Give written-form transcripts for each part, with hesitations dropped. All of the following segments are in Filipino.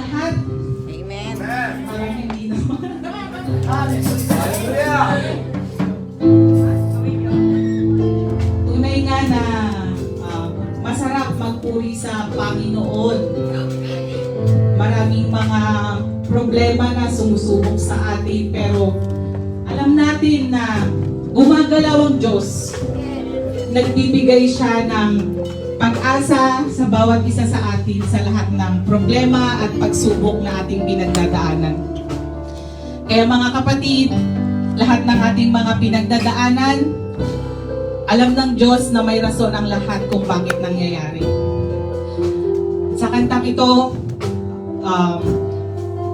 lahat. Amen. Parang hindi naman. Tunay nga na masarap magpuri sa Panginoon. Maraming mga problema na sumusubok sa atin, pero alam natin na gumagalaw ang Diyos. Nagbibigay siya ng pag-asa sa bawat isa sa atin sa lahat ng problema at pagsubok na ating pinagdadaanan. Kaya mga kapatid, lahat ng ating mga pinagdadaanan, alam ng Diyos na may rason ang lahat kung bakit nangyayari. Sa kantang ito,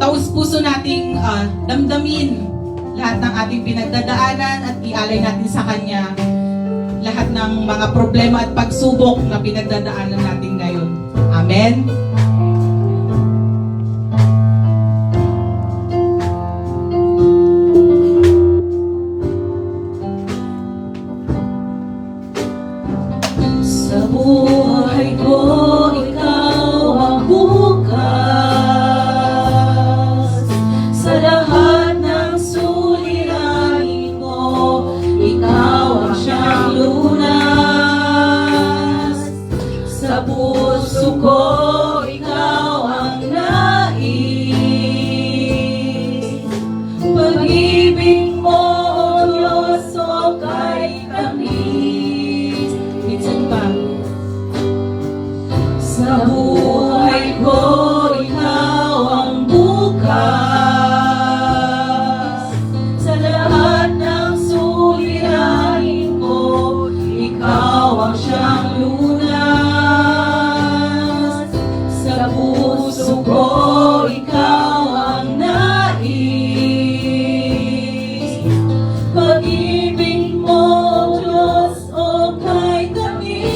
taus-puso nating damdamin lahat ng ating pinagdadaanan at ialay natin sa Kanya lahat ng mga problema at pagsubok na pinagdadaanan natin ngayon. Amen? Sa buhay ko, ikaw ang bukas. Sa lahat ng suliranin ko, ikaw ang siyang lunas. Sa puso ko, ikaw ang nais. Pag-ibig mo, O Diyos, o kay tamis. Minsan pa. Sa buhay ko, ikaw ang bukas. Sa lahat ng suliranin ko, ikaw ang siyang lunas. Sa puso ko, ikaw ang nais. Pag-ibig mo, Diyos, o kay tamis.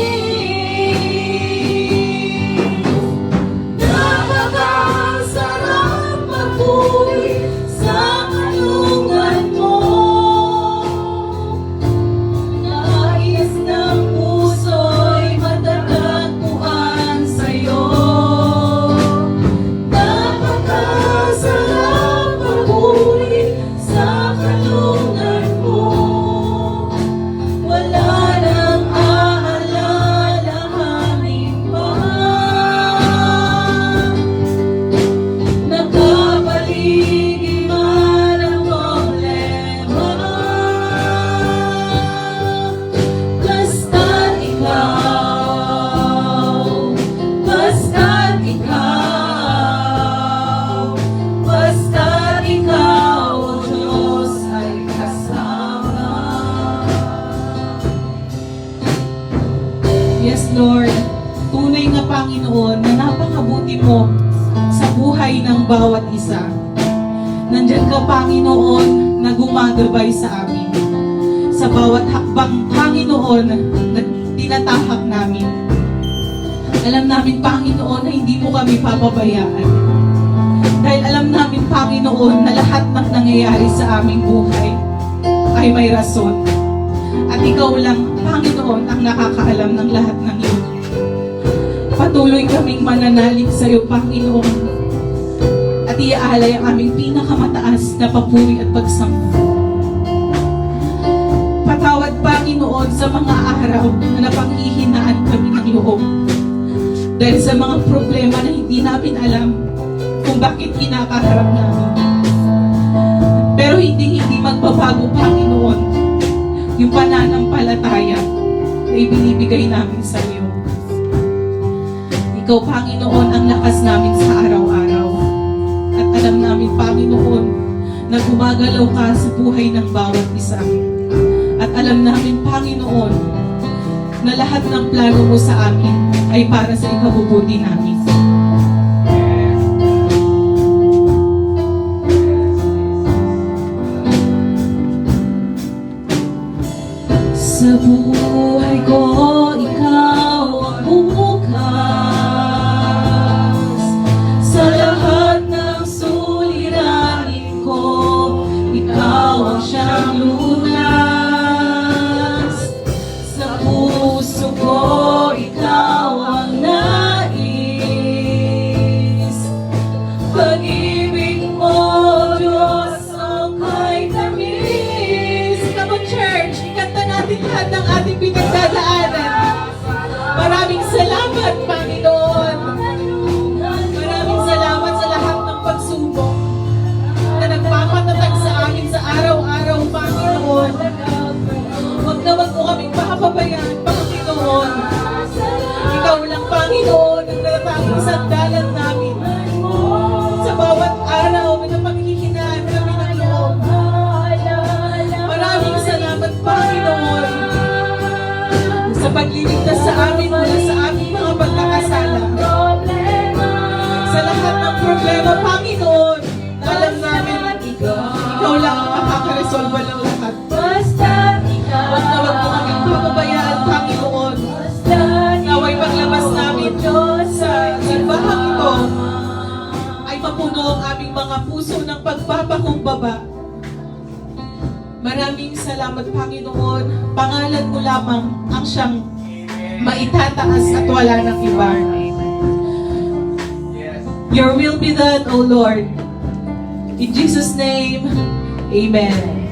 Napakasarap magpuri sa kalungan mo. Nais ng puso'y matatagpuan sa'yo. Napakasarap magpuri sa kalungan mo. Wala nang aalalahanin pa. Nagkapaligid man ang problema, basta't ikaw, basta't ikaw, basta't ikaw, O Diyos, ay kasama. Yes, Lord. Tunay nga, Panginoon, na napakabuti mo sa buhay ng bawat isa. Nandyan ka, Panginoon, na gumagabay sa amin. Sa bawat hakbang, Panginoon, na tinatahak namin. Alam namin, Panginoon, na hindi mo kami papabayaan. Dahil alam namin, Panginoon, na lahat ng nangyayari sa aming buhay ay may rason. At ikaw lang, Panginoon, ang nakakaalam ng lahat ng iyon. Patuloy kaming mananalig sa iyo, Panginoon, at iaalay ang aming pinakamataas na papuri at pagsamba. Patawad, Panginoon, sa mga araw na napanghihinaan kami ng loob. Dahil sa mga problema na hindi namin alam kung bakit kinakaharap namin. Pero hindi magbabago, Panginoon, yung pananampalataya na ibinibigay namin sa iyo. Ikaw, Panginoon, ang lakas namin sa araw-araw. At alam namin, Panginoon, na gumagalaw ka sa buhay ng bawat isa. At alam namin, Panginoon, na lahat ng plano mo sa amin ay para sa ikabubuti namin. Sa buhay ko, ikaw ang bukas. Sa lahat ng suliranin ko, ikaw ang siyang lunas. Sa puso ko, ikaw ang nais. lahat ng ating pinagdadaanan. Maraming salamat, Panginoon. Maraming salamat sa lahat ng pagsubok na nagpapatatag sa amin sa araw-araw, Panginoon. Huwag na wag mo kaming pahababayaan, Panginoon. Ikaw lang, Panginoon, ang natatanging sandalan namin. Sa bawat araw na paghihinaan kami ng loob. Maraming salamat, Panginoon, sa pagliligtas sa amin mula sa aming mga pagkakasala. Sa lahat ng problema, Panginoon, na alam namin, ikaw lang ang makakaresolva ng lahat. Huwag na wag mo kaming papabayaan, Panginoon. Naway paglabas namin sa simbahang ito ay mapuno ang aming mga puso ng pagpapakumbaba. Maraming salamat, Panginoon. Pangalan mo lamang ang siyang maitataas at wala ng iba. Your will be done, O Lord. In Jesus' name, Amen.